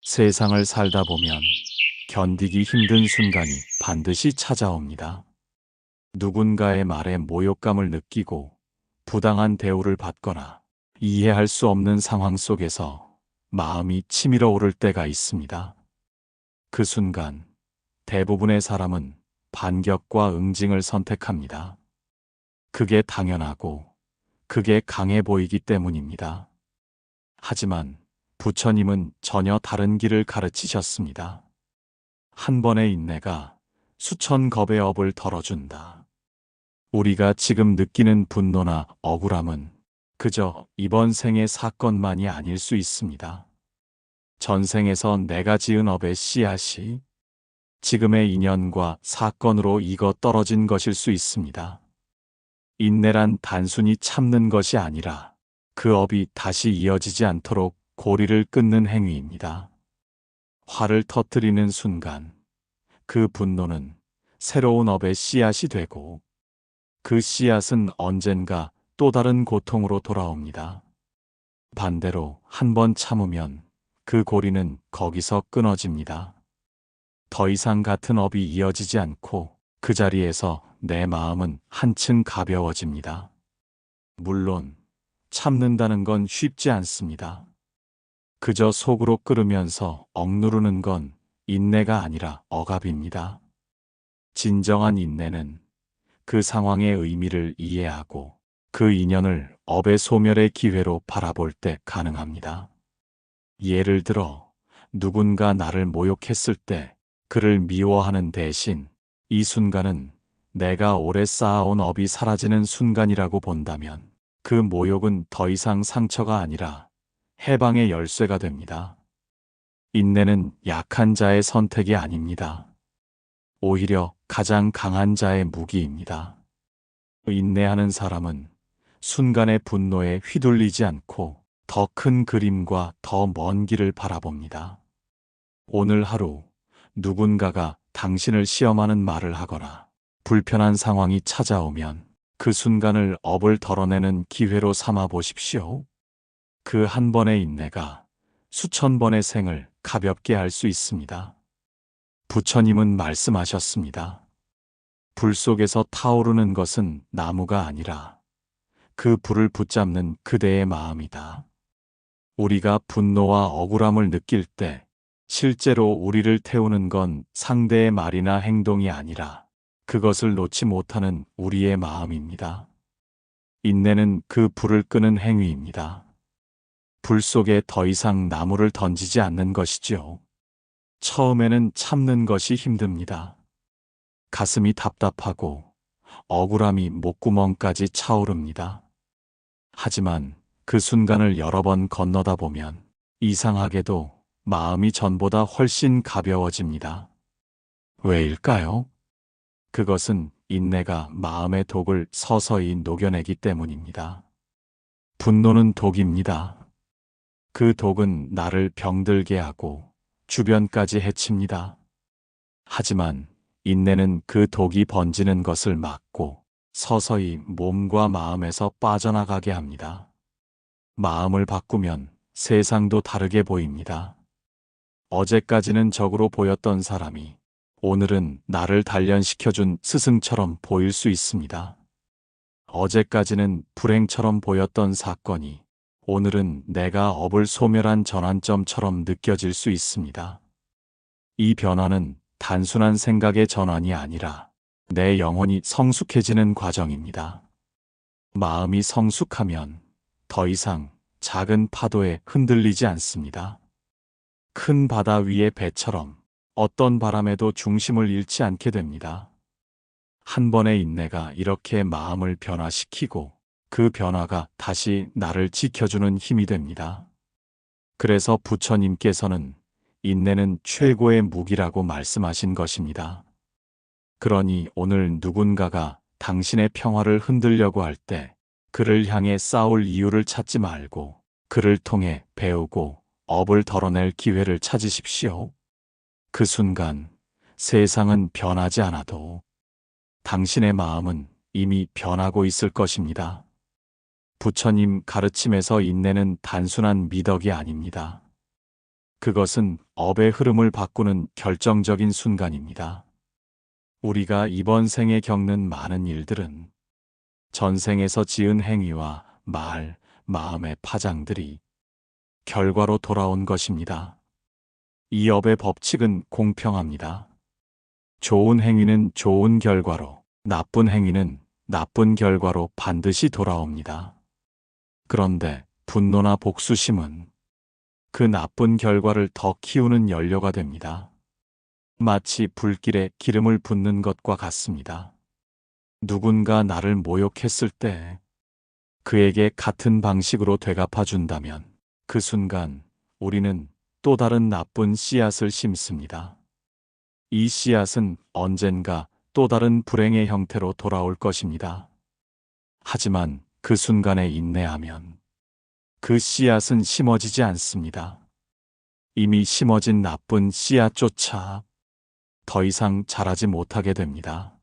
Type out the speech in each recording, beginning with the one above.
세상을 살다 보면 견디기 힘든 순간이 반드시 찾아옵니다. 누군가의 말에 모욕감을 느끼고 부당한 대우를 받거나 이해할 수 없는 상황 속에서 마음이 치밀어 오를 때가 있습니다. 그 순간 대부분의 사람은 반격과 응징을 선택합니다. 그게 당연하고 그게 강해 보이기 때문입니다. 하지만 부처님은 전혀 다른 길을 가르치셨습니다. 한 번의 인내가 수천 겁의 업을 덜어준다. 우리가 지금 느끼는 분노나 억울함은 그저 이번 생의 사건만이 아닐 수 있습니다. 전생에서 내가 지은 업의 씨앗이 지금의 인연과 사건으로 익어 떨어진 것일 수 있습니다. 인내란 단순히 참는 것이 아니라 그 업이 다시 이어지지 않도록 고리를 끊는 행위입니다. 화를 터뜨리는 순간 그 분노는 새로운 업의 씨앗이 되고 그 씨앗은 언젠가 또 다른 고통으로 돌아옵니다. 반대로 한 번 참으면 그 고리는 거기서 끊어집니다. 더 이상 같은 업이 이어지지 않고 그 자리에서 내 마음은 한층 가벼워집니다. 물론 참는다는 건 쉽지 않습니다. 그저 속으로 끓으면서 억누르는 건 인내가 아니라 억압입니다. 진정한 인내는 그 상황의 의미를 이해하고 그 인연을 업의 소멸의 기회로 바라볼 때 가능합니다. 예를 들어 누군가 나를 모욕했을 때 그를 미워하는 대신 이 순간은 내가 오래 쌓아온 업이 사라지는 순간이라고 본다면 그 모욕은 더 이상 상처가 아니라 해방의 열쇠가 됩니다. 인내는 약한 자의 선택이 아닙니다. 오히려 가장 강한 자의 무기입니다. 인내하는 사람은 순간의 분노에 휘둘리지 않고 더 큰 그림과 더 먼 길을 바라봅니다. 오늘 하루 누군가가 당신을 시험하는 말을 하거나 불편한 상황이 찾아오면 그 순간을 업을 덜어내는 기회로 삼아 보십시오. 그 한 번의 인내가 수천 번의 생을 가볍게 할 수 있습니다. 부처님은 말씀하셨습니다. 불 속에서 타오르는 것은 나무가 아니라 그 불을 붙잡는 그대의 마음이다. 우리가 분노와 억울함을 느낄 때 실제로 우리를 태우는 건 상대의 말이나 행동이 아니라 그것을 놓지 못하는 우리의 마음입니다. 인내는 그 불을 끄는 행위입니다. 불 속에 더 이상 나무를 던지지 않는 것이지요. 처음에는 참는 것이 힘듭니다. 가슴이 답답하고 억울함이 목구멍까지 차오릅니다. 하지만 그 순간을 여러 번 건너다 보면 이상하게도 마음이 전보다 훨씬 가벼워집니다. 왜일까요? 그것은 인내가 마음의 독을 서서히 녹여내기 때문입니다. 분노는 독입니다. 그 독은 나를 병들게 하고 주변까지 해칩니다. 하지만 인내는 그 독이 번지는 것을 막고 서서히 몸과 마음에서 빠져나가게 합니다. 마음을 바꾸면 세상도 다르게 보입니다. 어제까지는 적으로 보였던 사람이 오늘은 나를 단련시켜준 스승처럼 보일 수 있습니다. 어제까지는 불행처럼 보였던 사건이 오늘은 내가 업을 소멸한 전환점처럼 느껴질 수 있습니다. 이 변화는 단순한 생각의 전환이 아니라 내 영혼이 성숙해지는 과정입니다. 마음이 성숙하면 더 이상 작은 파도에 흔들리지 않습니다. 큰 바다 위의 배처럼 어떤 바람에도 중심을 잃지 않게 됩니다. 한 번의 인내가 이렇게 마음을 변화시키고 그 변화가 다시 나를 지켜주는 힘이 됩니다. 그래서 부처님께서는 인내는 최고의 무기라고 말씀하신 것입니다. 그러니 오늘 누군가가 당신의 평화를 흔들려고 할 때 그를 향해 싸울 이유를 찾지 말고 그를 통해 배우고 업을 덜어낼 기회를 찾으십시오. 그 순간 세상은 변하지 않아도 당신의 마음은 이미 변하고 있을 것입니다. 부처님 가르침에서 인내는 단순한 미덕이 아닙니다. 그것은 업의 흐름을 바꾸는 결정적인 순간입니다. 우리가 이번 생에 겪는 많은 일들은 전생에서 지은 행위와 말, 마음의 파장들이 결과로 돌아온 것입니다. 이 업의 법칙은 공평합니다. 좋은 행위는 좋은 결과로, 나쁜 행위는 나쁜 결과로 반드시 돌아옵니다. 그런데 분노나 복수심은 그 나쁜 결과를 더 키우는 연료가 됩니다. 마치 불길에 기름을 붓는 것과 같습니다. 누군가 나를 모욕했을 때 그에게 같은 방식으로 되갚아 준다면 그 순간 우리는 또 다른 나쁜 씨앗을 심습니다. 이 씨앗은 언젠가 또 다른 불행의 형태로 돌아올 것입니다. 하지만 그 순간에 인내하면 그 씨앗은 심어지지 않습니다. 이미 심어진 나쁜 씨앗조차 더 이상 자라지 못하게 됩니다.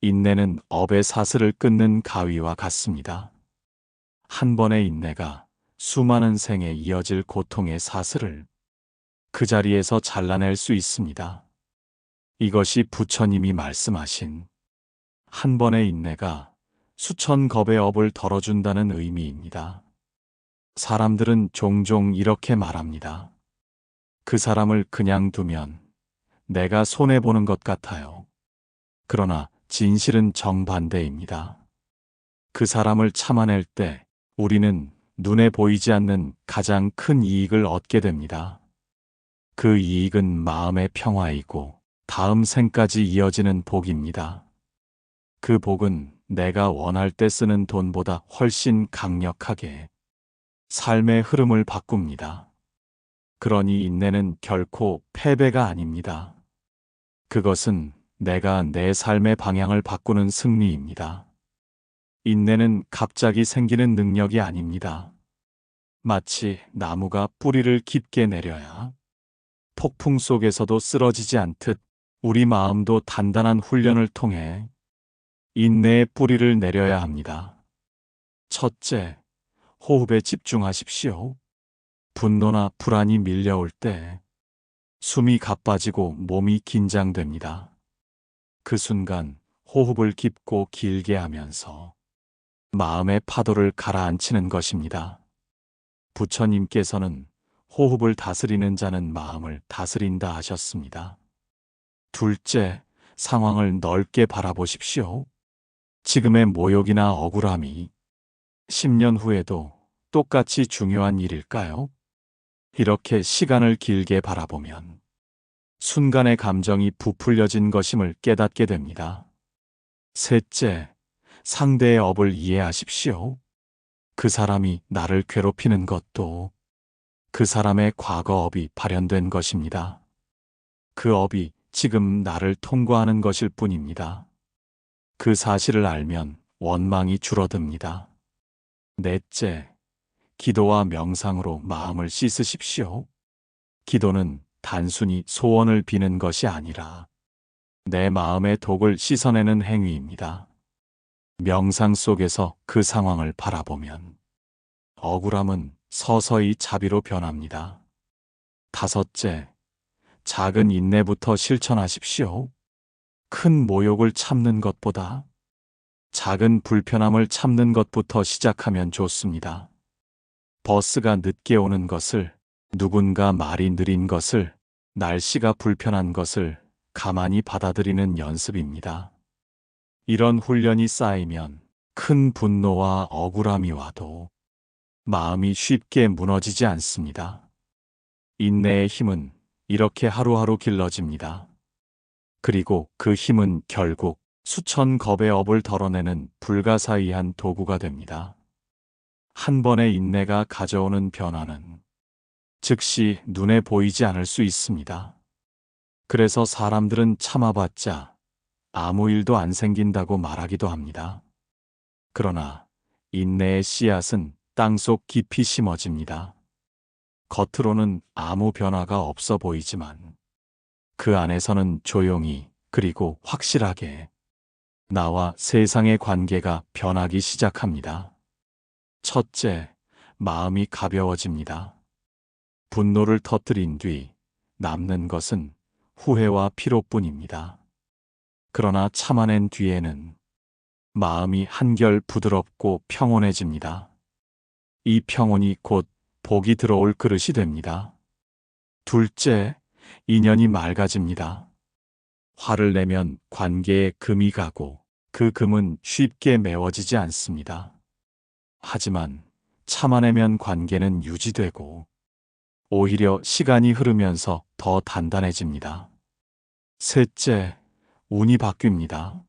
인내는 업의 사슬을 끊는 가위와 같습니다. 한 번의 인내가 수많은 생에 이어질 고통의 사슬을 그 자리에서 잘라낼 수 있습니다. 이것이 부처님이 말씀하신 한 번의 인내가 수천 겁의 업을 덜어준다는 의미입니다. 사람들은 종종 이렇게 말합니다. 그 사람을 그냥 두면 내가 손해보는 것 같아요. 그러나 진실은 정반대입니다. 그 사람을 참아낼 때 우리는 눈에 보이지 않는 가장 큰 이익을 얻게 됩니다. 그 이익은 마음의 평화이고 다음 생까지 이어지는 복입니다. 그 복은 내가 원할 때 쓰는 돈보다 훨씬 강력하게 삶의 흐름을 바꿉니다. 그러니 인내는 결코 패배가 아닙니다. 그것은 내가 내 삶의 방향을 바꾸는 승리입니다. 인내는 갑자기 생기는 능력이 아닙니다. 마치 나무가 뿌리를 깊게 내려야 폭풍 속에서도 쓰러지지 않듯 우리 마음도 단단한 훈련을 통해 인내의 뿌리를 내려야 합니다. 첫째, 호흡에 집중하십시오. 분노나 불안이 밀려올 때 숨이 가빠지고 몸이 긴장됩니다. 그 순간 호흡을 깊고 길게 하면서 마음의 파도를 가라앉히는 것입니다. 부처님께서는 호흡을 다스리는 자는 마음을 다스린다 하셨습니다. 둘째, 상황을 넓게 바라보십시오. 지금의 모욕이나 억울함이 10년 후에도 똑같이 중요한 일일까요? 이렇게 시간을 길게 바라보면 순간의 감정이 부풀려진 것임을 깨닫게 됩니다. 셋째, 상대의 업을 이해하십시오. 그 사람이 나를 괴롭히는 것도 그 사람의 과거 업이 발현된 것입니다. 그 업이 지금 나를 통과하는 것일 뿐입니다. 그 사실을 알면 원망이 줄어듭니다. 넷째, 기도와 명상으로 마음을 씻으십시오. 기도는 단순히 소원을 비는 것이 아니라 내 마음의 독을 씻어내는 행위입니다. 명상 속에서 그 상황을 바라보면 억울함은 서서히 자비로 변합니다. 다섯째, 작은 인내부터 실천하십시오. 큰 모욕을 참는 것보다 작은 불편함을 참는 것부터 시작하면 좋습니다. 버스가 늦게 오는 것을, 누군가 말이 느린 것을, 날씨가 불편한 것을 가만히 받아들이는 연습입니다. 이런 훈련이 쌓이면 큰 분노와 억울함이 와도 마음이 쉽게 무너지지 않습니다. 인내의 힘은 이렇게 하루하루 길러집니다. 그리고 그 힘은 결국 수천 겁의 업을 덜어내는 불가사의한 도구가 됩니다. 한 번의 인내가 가져오는 변화는 즉시 눈에 보이지 않을 수 있습니다. 그래서 사람들은 참아봤자 아무 일도 안 생긴다고 말하기도 합니다. 그러나 인내의 씨앗은 땅속 깊이 심어집니다. 겉으로는 아무 변화가 없어 보이지만 그 안에서는 조용히 그리고 확실하게 나와 세상의 관계가 변하기 시작합니다. 첫째, 마음이 가벼워집니다. 분노를 터뜨린 뒤 남는 것은 후회와 피로뿐입니다. 그러나 참아낸 뒤에는 마음이 한결 부드럽고 평온해집니다. 이 평온이 곧 복이 들어올 그릇이 됩니다. 둘째, 인연이 맑아집니다. 화를 내면 관계에 금이 가고 그 금은 쉽게 메워지지 않습니다. 하지만 참아내면 관계는 유지되고 오히려 시간이 흐르면서 더 단단해집니다. 셋째, 운이 바뀝니다.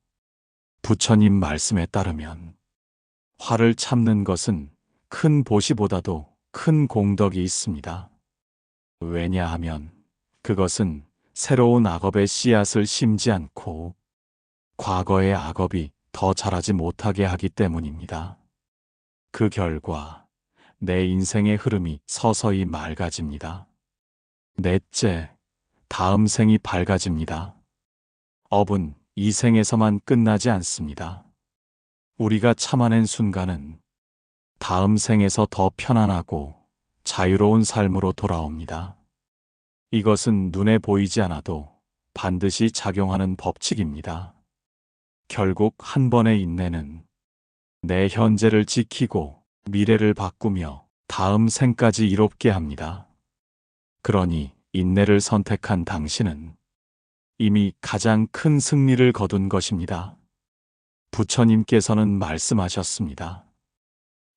부처님 말씀에 따르면 화를 참는 것은 큰 보시보다도 큰 공덕이 있습니다. 왜냐하면 그것은 새로운 악업의 씨앗을 심지 않고 과거의 악업이 더 자라지 못하게 하기 때문입니다. 그 결과 내 인생의 흐름이 서서히 맑아집니다. 넷째, 다음 생이 밝아집니다. 업은 이 생에서만 끝나지 않습니다. 우리가 참아낸 순간은 다음 생에서 더 편안하고 자유로운 삶으로 돌아옵니다. 이것은 눈에 보이지 않아도 반드시 작용하는 법칙입니다. 결국 한 번의 인내는 내 현재를 지키고 미래를 바꾸며 다음 생까지 이롭게 합니다. 그러니 인내를 선택한 당신은 이미 가장 큰 승리를 거둔 것입니다. 부처님께서는 말씀하셨습니다.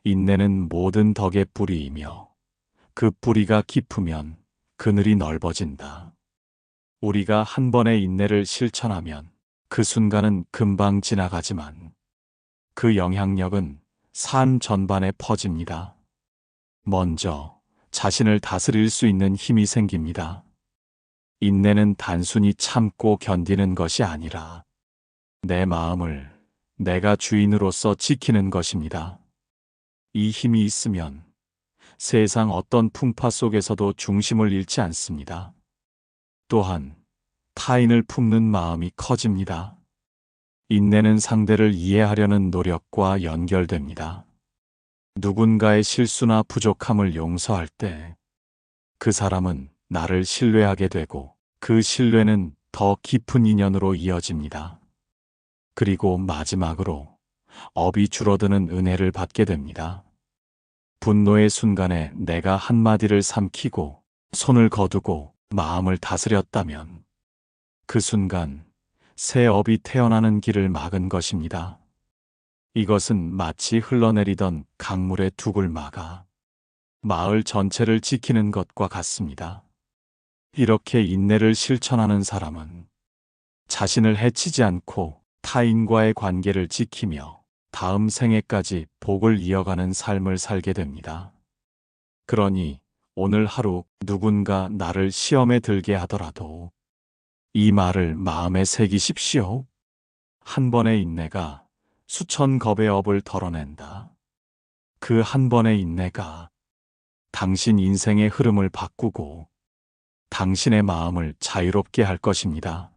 인내는 모든 덕의 뿌리이며 그 뿌리가 깊으면 그늘이 넓어진다. 우리가 한 번의 인내를 실천하면 그 순간은 금방 지나가지만 그 영향력은 산 전반에 퍼집니다. 먼저 자신을 다스릴 수 있는 힘이 생깁니다. 인내는 단순히 참고 견디는 것이 아니라 내 마음을 내가 주인으로서 지키는 것입니다. 이 힘이 있으면 세상 어떤 풍파 속에서도 중심을 잃지 않습니다. 또한 타인을 품는 마음이 커집니다. 인내는 상대를 이해하려는 노력과 연결됩니다. 누군가의 실수나 부족함을 용서할 때 그 사람은 나를 신뢰하게 되고 그 신뢰는 더 깊은 인연으로 이어집니다. 그리고 마지막으로 업이 줄어드는 은혜를 받게 됩니다. 분노의 순간에 내가 한마디를 삼키고 손을 거두고 마음을 다스렸다면 그 순간 새 업이 태어나는 길을 막은 것입니다. 이것은 마치 흘러내리던 강물의 두 굴 막아 마을 전체를 지키는 것과 같습니다. 이렇게 인내를 실천하는 사람은 자신을 해치지 않고 타인과의 관계를 지키며 다음 생애까지 복을 이어가는 삶을 살게 됩니다. 그러니 오늘 하루 누군가 나를 시험에 들게 하더라도 이 말을 마음에 새기십시오. 한 번의 인내가 수천 겁의 업을 덜어낸다. 그 한 번의 인내가 당신 인생의 흐름을 바꾸고 당신의 마음을 자유롭게 할 것입니다.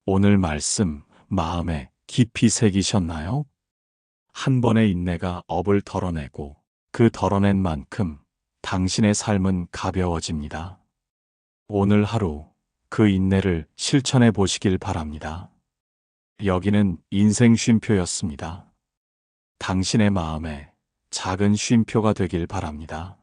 오늘 말씀 마음에 깊이 새기셨나요? 한 번의 인내가 업을 덜어내고 그 덜어낸 만큼 당신의 삶은 가벼워집니다. 오늘 하루 그 인내를 실천해 보시길 바랍니다. 여기는 인생 쉼표였습니다. 당신의 마음에 작은 쉼표가 되길 바랍니다.